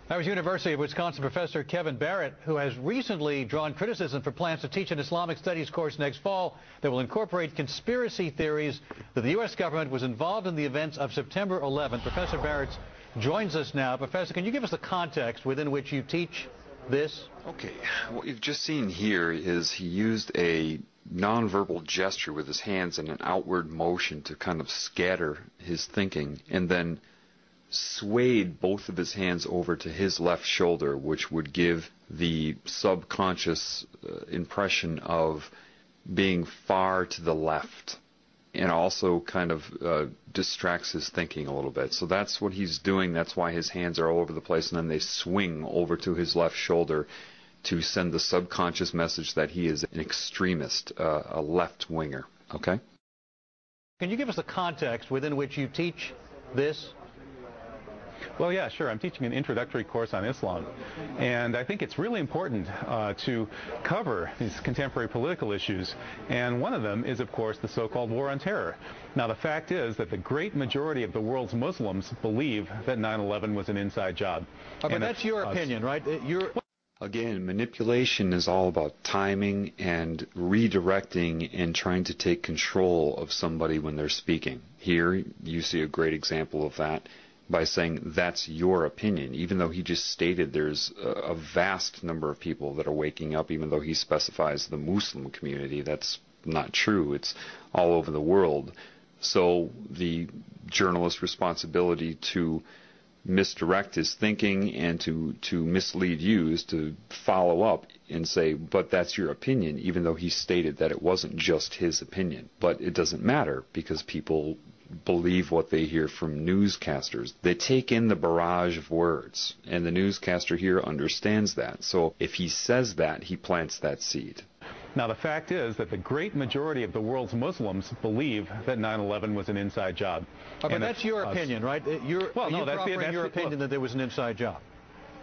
That was University of Wisconsin professor Kevin Barrett, who has recently drawn criticism for plans to teach an Islamic studies course next fall that will incorporate conspiracy theories that the U.S. government was involved in the events of September 11th. Professor Barrett joins us now. Professor, can you give us the context within which you teach this? Okay, what you've just seen here is he used a nonverbal gesture with his hands and an outward motion to kind of scatter his thinking, and then swayed both of his hands over to his left shoulder, which would give the subconscious impression of being far to the left, and also kind of distracts his thinking a little bit. So that's what he's doing. That's why his hands are all over the place, and then they swing over to his left shoulder to send the subconscious message that he is an extremist, a left-winger. Okay? Can you give us the context within which you teach this? Well, yeah, sure. I'm teaching an introductory course on Islam, and I think it's really important to cover these contemporary political issues, and one of them is, of course, the so-called war on terror. Now, the fact is that the great majority of the world's Muslims believe that 9/11 was an inside job. But that's your opinion, right? Again, manipulation is all about timing and redirecting and trying to take control of somebody when they're speaking. Here, you see a great example of that by saying that's your opinion, even though he just stated there's a vast number of people that are waking up, even though he specifies the Muslim community. That's not true. It's all over the world. So the journalist's responsibility to misdirect his thinking and to mislead you is to follow up and say, but that's your opinion, even though he stated that it wasn't just his opinion. But it doesn't matter, because people believe what they hear from newscasters. They take in the barrage of words, and the newscaster here understands that. So if he says that, he plants that seed. Now, the fact is that the great majority of the world's Muslims believe that 9/11 was an inside job. But that's your opinion, right? You're offering your opinion that there was an inside job.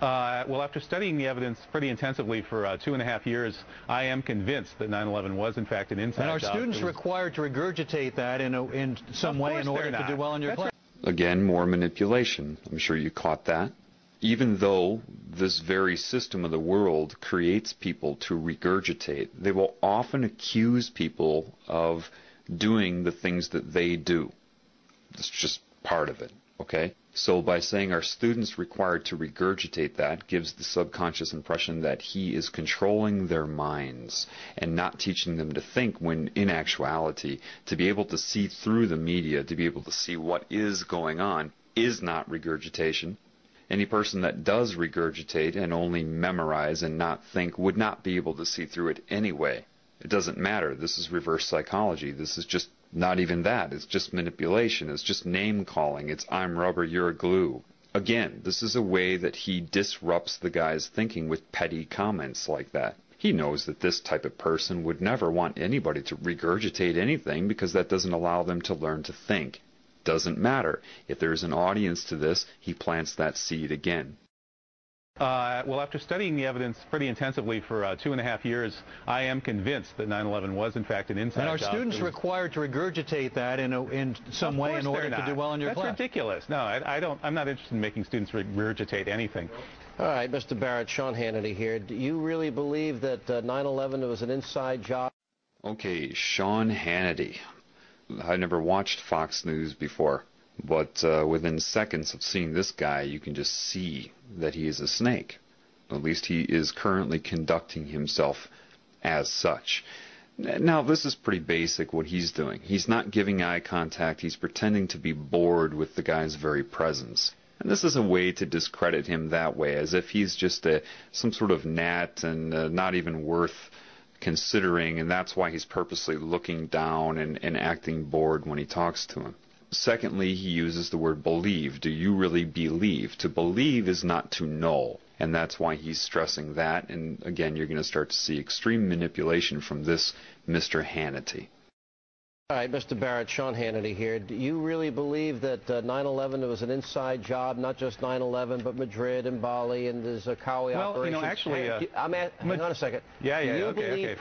Well, after studying the evidence pretty intensively for 2.5 years, I am convinced that 9/11 was, in fact, an inside job. And are students required to regurgitate that in some way in order to do well in your class? Again, more manipulation. I'm sure you caught that. Even though this very system of the world creates people to regurgitate, they will often accuse people of doing the things that they do. It's just part of it, okay? So by saying our students required to regurgitate that gives the subconscious impression that he is controlling their minds and not teaching them to think, when in actuality, to be able to see through the media, to be able to see what is going on, is not regurgitation. Any person that does regurgitate and only memorize and not think would not be able to see through it anyway. It doesn't matter. This is reverse psychology. This is just not even that. It's just manipulation. It's just name calling. It's I'm rubber, you're glue. Again, this is a way that he disrupts the guy's thinking with petty comments like that. He knows that this type of person would never want anybody to regurgitate anything, because that doesn't allow them to learn to think. Doesn't matter. If there's an audience to this, he plants that seed again. Well, after studying the evidence pretty intensively for 2.5 years, I am convinced that 9/11 was, in fact, an inside job. And are students required to regurgitate that in some way in order to do well in your class? That's ridiculous. No, I'm not interested in making students regurgitate anything. All right, Mr. Barrett, Sean Hannity here. Do you really believe that 9/11 was an inside job? Okay, Sean Hannity. I never watched Fox News before, but within seconds of seeing this guy, you can just see that he is a snake. At least he is currently conducting himself as such. Now, this is pretty basic what he's doing. He's not giving eye contact. He's pretending to be bored with the guy's very presence. And this is a way to discredit him that way, as if he's just some sort of gnat and not even worth considering, and that's why he's purposely looking down and acting bored when he talks to him. Secondly, he uses the word believe. Do you really believe? To believe is not to know, and that's why he's stressing that. And again, you're going to start to see extreme manipulation from this Mr. Hannity. All right, Mr. Barrett, Sean Hannity here. Do you really believe that 9/11 was an inside job, not just 9/11, but Madrid and Bali and the Zarqawi operation? Well, you know, actually... hang on a second. Okay.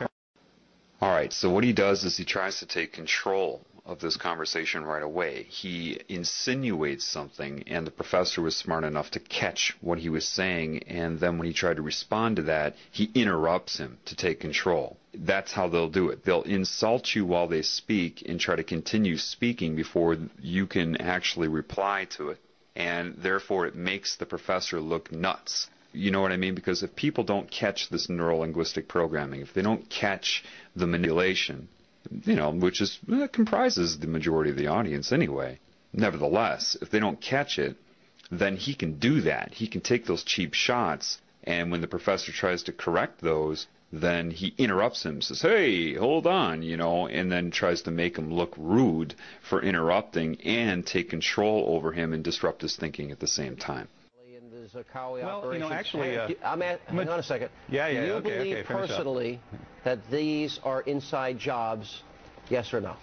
All right, so what he does is he tries to take control of this conversation right away. He insinuates something, and the professor was smart enough to catch what he was saying, and then when he tried to respond to that, he interrupts him to take control. That's how they'll do it. They'll insult you while they speak and try to continue speaking before you can actually reply to it. And therefore, it makes the professor look nuts. You know what I mean? Because if people don't catch this neuro-linguistic programming, if they don't catch the manipulation, which comprises the majority of the audience anyway, nevertheless, if they don't catch it, then he can do that. He can take those cheap shots, and when the professor tries to correct those, then he interrupts him, says, hey, hold on, and then tries to make him look rude for interrupting and take control over him and disrupt his thinking at the same time. Well, actually... hang on a second. Do you believe personally that these are inside jobs, yes or no?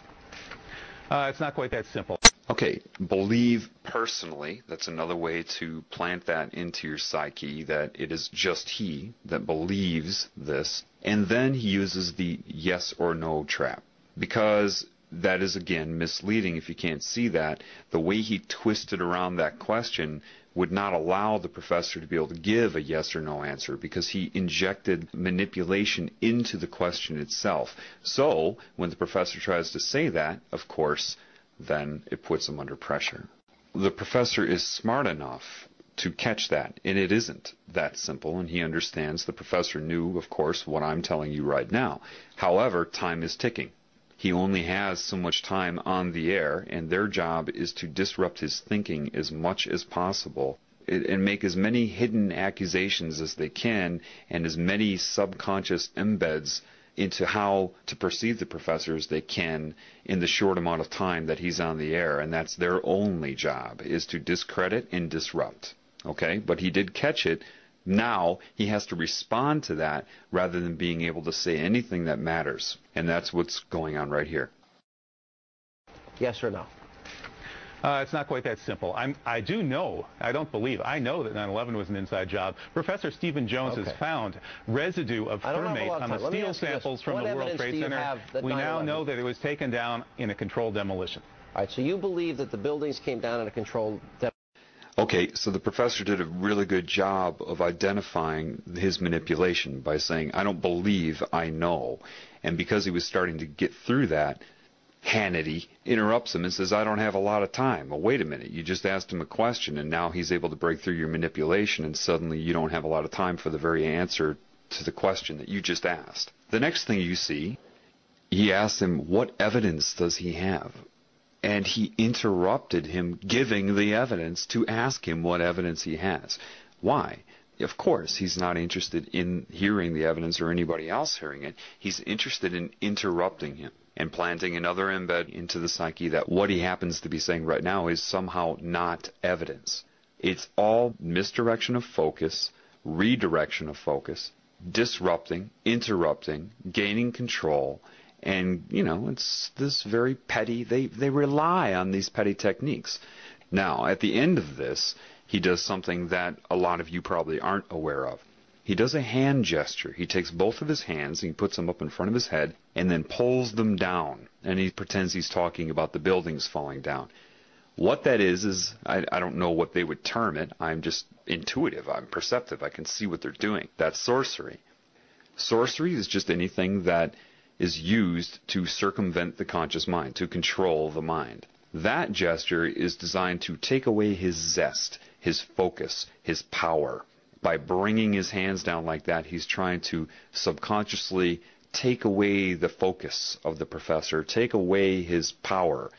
It's not quite that simple. Okay, believe personally, that's another way to plant that into your psyche, that it is just he that believes this, and then he uses the yes or no trap, because that is, again, misleading if you can't see that. The way he twisted around that question would not allow the professor to be able to give a yes or no answer, because he injected manipulation into the question itself. So, when the professor tries to say that, of course, then it puts him under pressure. The professor is smart enough to catch that, and it isn't that simple, and he understands. The professor knew, of course, what I'm telling you right now. However, time is ticking. He only has so much time on the air, and their job is to disrupt his thinking as much as possible and make as many hidden accusations as they can and as many subconscious embeds into how to perceive the professor as they can in the short amount of time that he's on the air. And that's their only job, is to discredit and disrupt. Okay? But he did catch it. Now he has to respond to that rather than being able to say anything that matters. And that's what's going on right here. Yes or no? It's not quite that simple. I do know, I don't believe, I know that 9/11 was an inside job. Professor Stephen Jones has found residue of thermate on the steel samples from the World Trade Center. We now know that it was taken down in a controlled demolition. All right, so you believe that the buildings came down in a controlled demolition? Okay, so the professor did a really good job of identifying his manipulation by saying, I don't believe, I know. And because he was starting to get through that, Hannity interrupts him and says, I don't have a lot of time. Well, wait a minute, you just asked him a question, and now he's able to break through your manipulation, and suddenly you don't have a lot of time for the very answer to the question that you just asked. The next thing you see, he asks him, what evidence does he have? And he interrupted him giving the evidence to ask him what evidence he has. Why? Of course, he's not interested in hearing the evidence or anybody else hearing it. He's interested in interrupting him and planting another embed into the psyche that what he happens to be saying right now is somehow not evidence. It's all misdirection of focus, redirection of focus, disrupting, interrupting, gaining control. And, it's this very petty, they rely on these petty techniques. Now, at the end of this, he does something that a lot of you probably aren't aware of. He does a hand gesture. He takes both of his hands and he puts them up in front of his head and then pulls them down. And he pretends he's talking about the buildings falling down. What that is I don't know what they would term it. I'm just intuitive. I'm perceptive. I can see what they're doing. That's sorcery. Sorcery is just anything that is used to circumvent the conscious mind, to control the mind. That gesture is designed to take away his zest, his focus, his power. By bringing his hands down like that, he's trying to subconsciously take away the focus of the professor, take away his power.